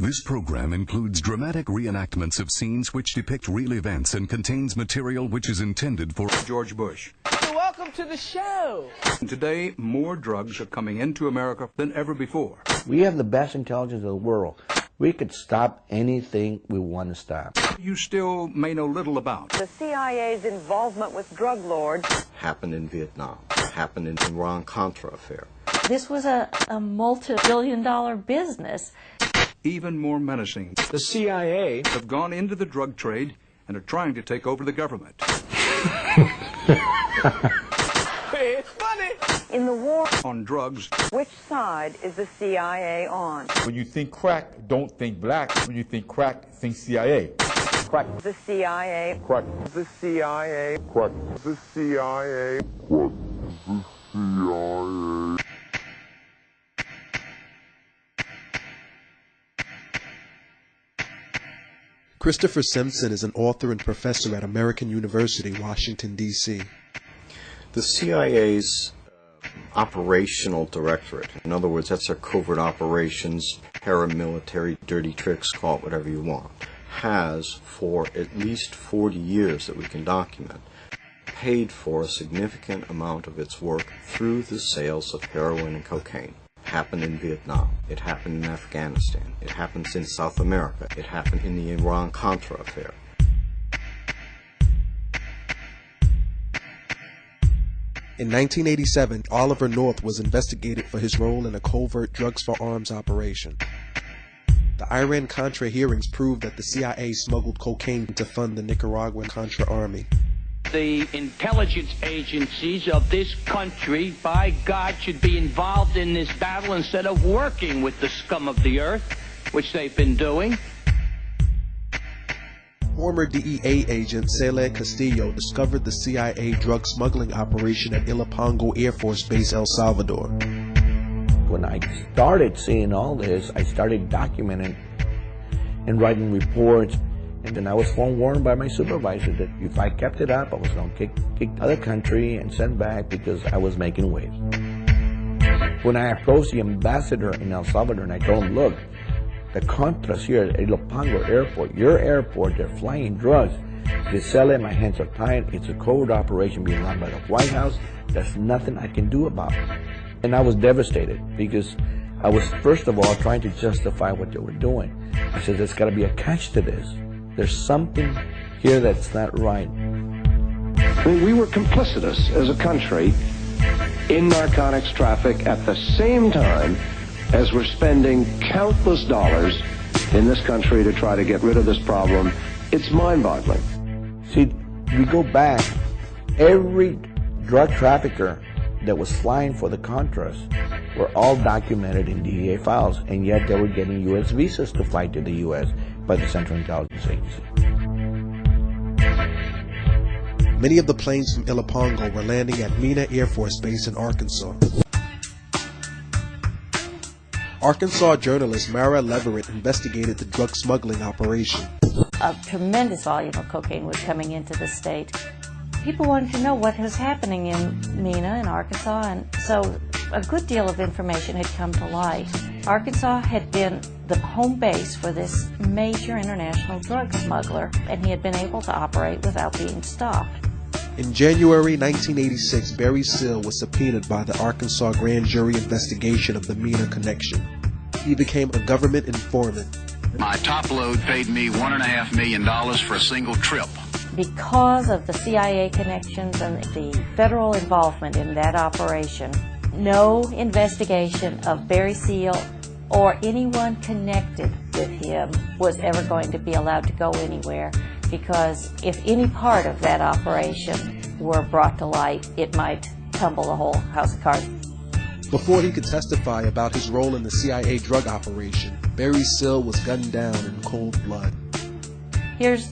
This program includes dramatic reenactments of scenes which depict real events and contains material which is intended for George Bush. So welcome to the show. Today, more drugs are coming into America than ever before. We have the best intelligence in the world. We could stop anything we want to stop. You still may know little about the CIA's involvement with drug lords. Happened in Vietnam. Happened in the Iran-Contra affair. This was a multi-billion-dollar business. Even more menacing, The CIA have gone into the drug trade and are trying to take over the government. It's funny. In the war On drugs, which side is the CIA on? When you think crack, don't think black. When you think crack, think CIA. Crack. The CIA. Crack. The CIA. Crack. The CIA. Christopher Simpson is an author and professor at American University, Washington, D.C. The CIA's operational directorate, in other words, that's their covert operations, paramilitary, dirty tricks, call it whatever you want, has, for at least 40 years that we can document, paid for a significant amount of its work through the sales of heroin and cocaine. It happened in Vietnam. It happened in Afghanistan. It happens in South America. It happened in the Iran-Contra affair. In 1987, Oliver North was investigated for his role in a covert drugs for arms operation. The Iran-Contra hearings proved that the CIA smuggled cocaine to fund the Nicaraguan Contra army. The intelligence agencies of this country, by God, should be involved in this battle instead of working with the scum of the earth, which they've been doing. Former DEA agent Cele Castillo discovered the CIA drug smuggling operation at Ilopango Air Force Base, El Salvador. When I started seeing all this, I started documenting and writing reports. And then I was forewarned by my supervisor that if I kept it up, I was going to kick the other country and send back because I was making waves. When I approached the ambassador in El Salvador and I told him, look, the Contras here at Ilopango Airport, your airport, they're flying drugs. They sell it, my hands are tied. It's a covert operation being run by the White House. There's nothing I can do about it. And I was devastated because I was, first of all, trying to justify what they were doing. I said, there's got to be a catch to this. There's something here that's not right. I mean, we were complicitous as a country in narcotics traffic at the same time as we're spending countless dollars in this country to try to get rid of this problem. It's mind-boggling. See, we go back, every drug trafficker that was flying for the Contras were all documented in DEA files, and yet they were getting U.S. visas to fly to the U.S. by the Central Intelligence Agency. Many of the planes from Ilopango were landing at Mena Air Force Base in Arkansas. Arkansas journalist Mara Leverett investigated the drug smuggling operation. A tremendous volume of cocaine was coming into the state. People wanted to know what was happening in Mena in Arkansas, and so a good deal of information had come to light. Arkansas had been the home base for this major international drug smuggler, and he had been able to operate without being stopped. In January 1986, Barry Seal was subpoenaed by the Arkansas grand jury investigation of the Mena connection. He became a government informant. My top load paid me $1.5 million for a single trip. Because of the CIA connections and the federal involvement in that operation, no investigation of Barry Seal or anyone connected with him was ever going to be allowed to go anywhere, because if any part of that operation were brought to light, it might tumble the whole house of cards. Before he could testify about his role in the CIA drug operation, Barry Seal was gunned down in cold blood. Here's,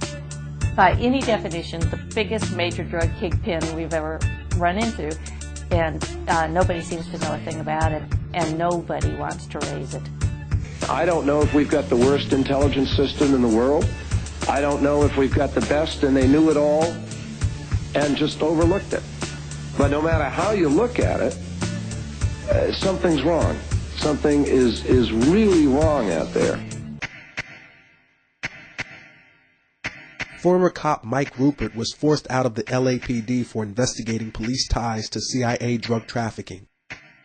by any definition, the biggest major drug kingpin we've ever run into, and nobody seems to know a thing about it, and nobody wants to raise it. I don't know if we've got the worst intelligence system in the world. I don't know if we've got the best and they knew it all and just overlooked it. But no matter how you look at it, something's wrong. Something is really wrong out there. Former cop Mike Rupert was forced out of the LAPD for investigating police ties to CIA drug trafficking.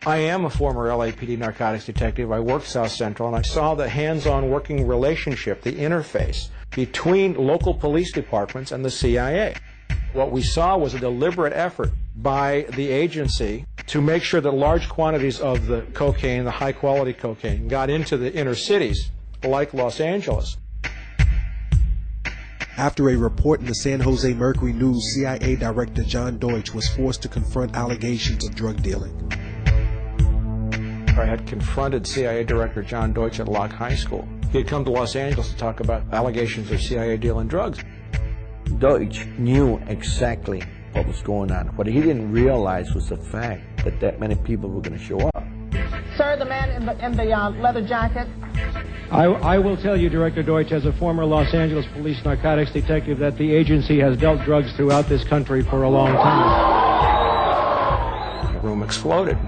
I am a former LAPD narcotics detective. I worked South Central, and I saw the hands-on working relationship, the interface between local police departments and the CIA. What we saw was a deliberate effort by the agency to make sure that large quantities of the cocaine, the high-quality cocaine, got into the inner cities, like Los Angeles. After a report in the San Jose Mercury News, CIA Director John Deutsch was forced to confront allegations of drug dealing. I had confronted CIA Director John Deutsch at Locke High School. He had come to Los Angeles to talk about allegations of CIA dealing drugs. Deutsch knew exactly what was going on. What he didn't realize was the fact that that many people were going to show up. Sir, the man in the leather jacket. I will tell you, Director Deutsch, as a former Los Angeles police narcotics detective, that the agency has dealt drugs throughout this country for a long time. The room exploded.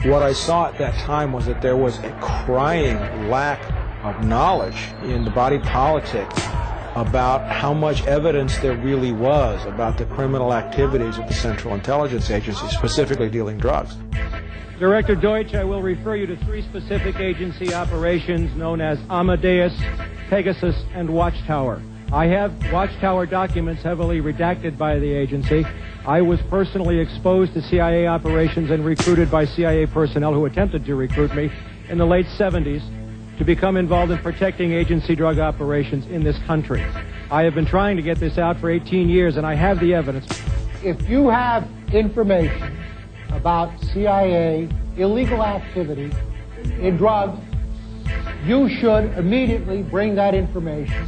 What I saw at that time was that there was a crying lack of knowledge in the body politic about how much evidence there really was about the criminal activities of the Central Intelligence Agency, specifically dealing drugs. Director Deutsch, I will refer you to 3 specific agency operations known as Amadeus, Pegasus, and Watchtower. I have Watchtower documents heavily redacted by the agency. I was personally exposed to CIA operations and recruited by CIA personnel who attempted to recruit me in the late 70s to become involved in protecting agency drug operations in this country. I have been trying to get this out for 18 years, and I have the evidence. If you have information about CIA illegal activity in drugs, you should immediately bring that information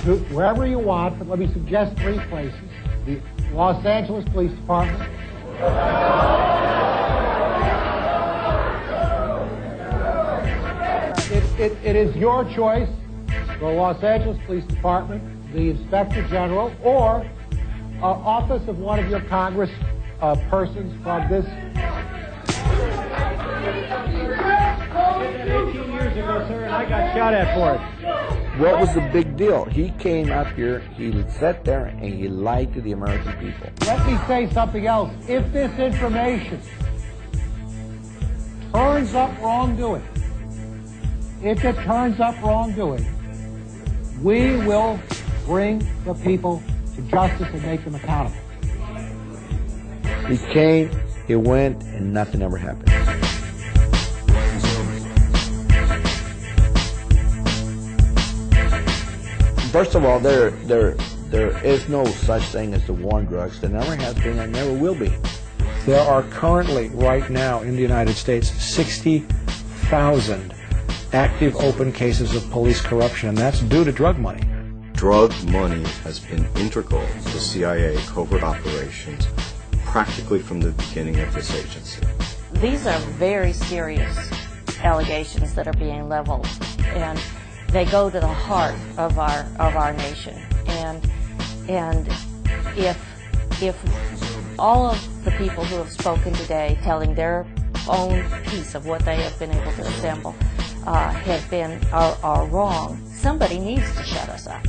to wherever you want, but let me suggest 3 places. The Los Angeles Police Department, it is your choice, the Los Angeles Police Department, the Inspector General, or office of one of your Congress persons from this. 18 years ago, sir, and I got shot at for it. What was the big deal? He came up here, he sat there, and he lied to the American people. Let me say something else. If this information turns up wrongdoing, we will bring the people to justice and make them accountable. He came, he went, and nothing ever happened. First of all, there is no such thing as the war on drugs. There never has been and never will be. There are currently, right now, in the United States, 60,000 active open cases of police corruption, and that's due to drug money. Drug money has been integral to CIA covert operations practically from the beginning of this agency. These are very serious allegations that are being leveled, and they go to the heart of our nation. And if all of the people who have spoken today, telling their own piece of what they have been able to assemble, are wrong, somebody needs to shut us up.